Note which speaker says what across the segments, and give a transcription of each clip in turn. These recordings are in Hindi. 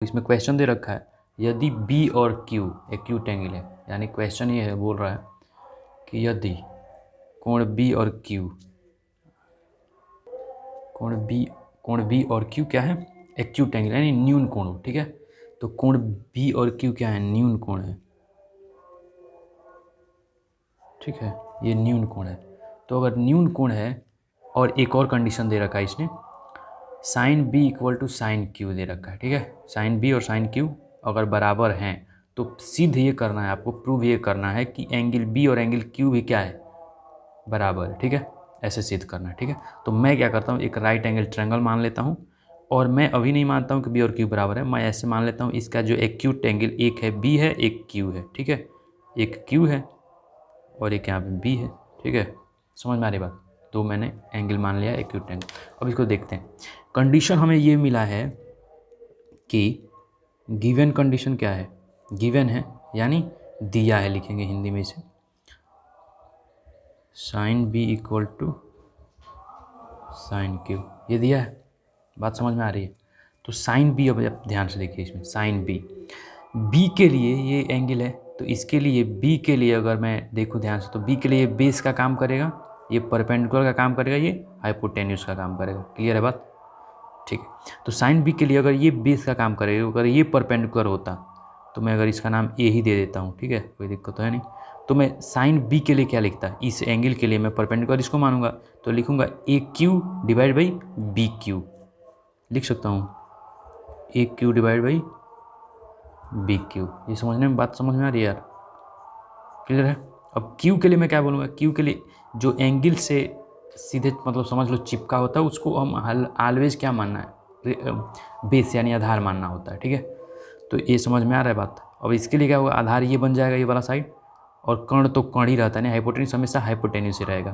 Speaker 1: इसमें क्वेश्चन दे रखा है, यदि बी और क्यू एक्यूट एंगल है, यानी क्वेश्चन ये है, बोल रहा है कि यदि कोण बी और क्यू, कोण बी और क्यू क्या है, एक्यूट एंगल यानी न्यून कोण हो, ठीक है। तो कोण बी और क्यू क्या है, न्यून कोण है, ठीक है, ये न्यून कोण है। तो अगर न्यून कोण है और एक और कंडीशन दे रखा है इसने, sine B equal to sine Q दे रखा है, ठीक है। साइन बी और साइन क्यू अगर बराबर हैं तो सिद्ध ये करना है आपको, प्रूव ये करना है कि एंगल बी और एंगल क्यू भी क्या है, बराबर है, ठीक है। ऐसे सिद्ध करना है, ठीक है। तो मैं क्या करता हूँ, एक राइट एंगल ट्रायंगल मान लेता हूँ, और मैं अभी नहीं मानता हूँ कि बी और क्यू बराबर है, मैं ऐसे मान लेता हूँ इसका जो एक्यूट एंगल, एक है बी है, एक क्यू है, ठीक है। एक क्यू है और एक यहाँ पे बी है, ठीक है। समझ में आ रही बात। तो मैंने एंगल मान लिया एक्यूट एंगल। अब इसको देखते हैं। कंडीशन हमें ये मिला है कि गिवन कंडीशन क्या है, गिवन है यानी दिया है, लिखेंगे हिंदी में इसे, sine B equal to sine Q, ये दिया है। बात समझ में आ रही है। तो साइन बी, अब ध्यान से देखिए इसमें, साइन बी के लिए ये एंगल है, तो इसके लिए बी के लिए अगर मैं देखूँ ध्यान से, तो बी के लिए बेस का काम करेगा, ये परपेंडिकुलर का काम करेगा, ये हाइपोटेन्यूस का काम करेगा। क्लियर है बात, ठीक है। तो साइन बी के लिए अगर ये बेस का काम करेगा, अगर ये परपेंडिकुलर होता तो मैं अगर इसका नाम ए ही दे देता हूँ, ठीक है, कोई दिक्कत तो है नहीं। तो मैं साइन बी के लिए क्या लिखता, इस एंगल के लिए मैं परपेंडिकुलर इसको मानूंगा, तो लिखूंगा A Q divide by B Q, लिख सकता हूँ A Q divide by B Q. ये समझने में, बात समझ में आ रही है यार, क्लियर है। अब क्यू के लिए मैं क्या बोलूँगा, क्यू के लिए जो एंगल से सीधे मतलब समझ लो चिपका होता है, उसको हम ऑलवेज क्या मानना है, बेस यानी आधार मानना होता है, ठीक है। तो ये समझ में आ रहा है बात। अब इसके लिए क्या होगा, आधार ये बन जाएगा, ये वाला साइड, और कर्ण तो कर्ण ही रहता है ना, हाइपोटेन्यूस हमेशा हाइपोटेन्यूस ही रहेगा।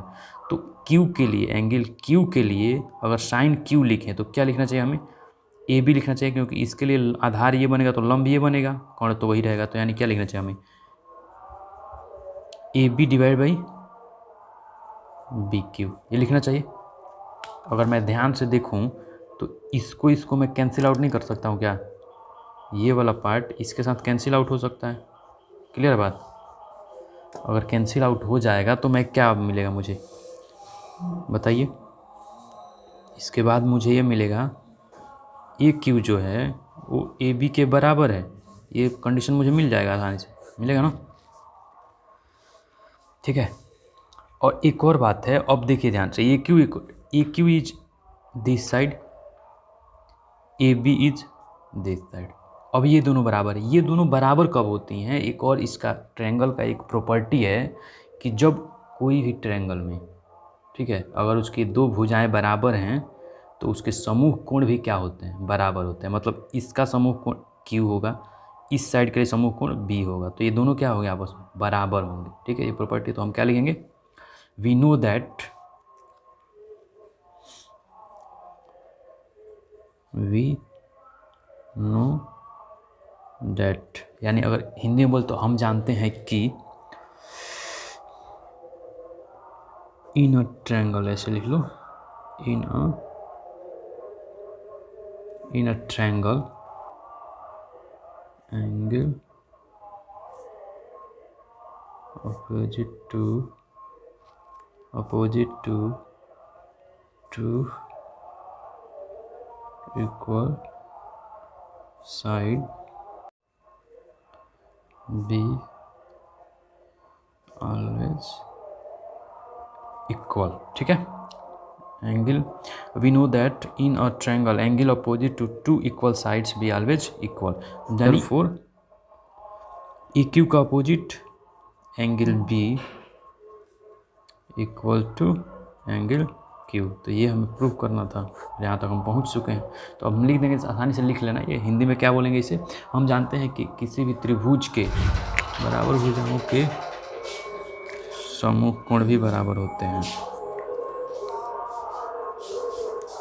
Speaker 1: तो क्यू के लिए, एंगल क्यू के लिए अगर साइन क्यू लिखें तो क्या लिखना चाहिए हमें, ए बी लिखना चाहिए, क्योंकि इसके लिए आधार ये बनेगा तो लंब ये बनेगा, कर्ण तो वही रहेगा, तो यानी क्या लिखना चाहिए हमें, A B divide by B Q, ये लिखना चाहिए। अगर मैं ध्यान से देखूं तो इसको मैं कैंसिल आउट नहीं कर सकता हूं क्या, ये वाला पार्ट इसके साथ कैंसिल आउट हो सकता है। क्लियर है बात। अगर कैंसिल आउट हो जाएगा तो मैं क्या मिलेगा मुझे बताइए, इसके बाद मुझे ये मिलेगा ए क्यू जो है वो ए बी के बराबर है, ये कंडीशन मुझे मिल जाएगा, आसानी से मिलेगा ना, ठीक है। और एक और बात है, अब देखिए ध्यान से, A Q is this side, A B is this side. अब ये दोनों बराबर है, ये दोनों बराबर कब होती हैं, एक और इसका ट्रायंगल का एक प्रॉपर्टी है कि जब कोई भी ट्रायंगल में, ठीक है, अगर उसकी दो भुजाएं बराबर हैं तो उसके समूह कोण भी क्या होते हैं, बराबर होते हैं। मतलब इसका समूह कोण क्यू होगा, इस साइड के लिए समूह कोण बी होगा, तो ये दोनों क्या होंगे, आपस में बराबर होंगे, ठीक है। ये प्रॉपर्टी तो हम क्या लिखेंगे, वी नो दैट, यानी अगर हिंदी में बोल तो हम जानते हैं कि इन अ ट्रायंगल, ऐसे लिख लो, in a triangle angle opposite to equal side be always equal, ठीक है। Angle, we know that in a triangle angle opposite to two equal sides be always equal, therefore EQ का opposite angle B equal to angle Q। तो ये हमें प्रूव करना था, जहाँ तक हम पहुँच चुके हैं। तो अब हम लिख देंगे, आसानी से लिख लेना। ये हिंदी में क्या बोलेंगे इसे, हम जानते हैं कि किसी भी त्रिभुज के बराबर भुजाओं के समूह कोण भी बराबर होते हैं।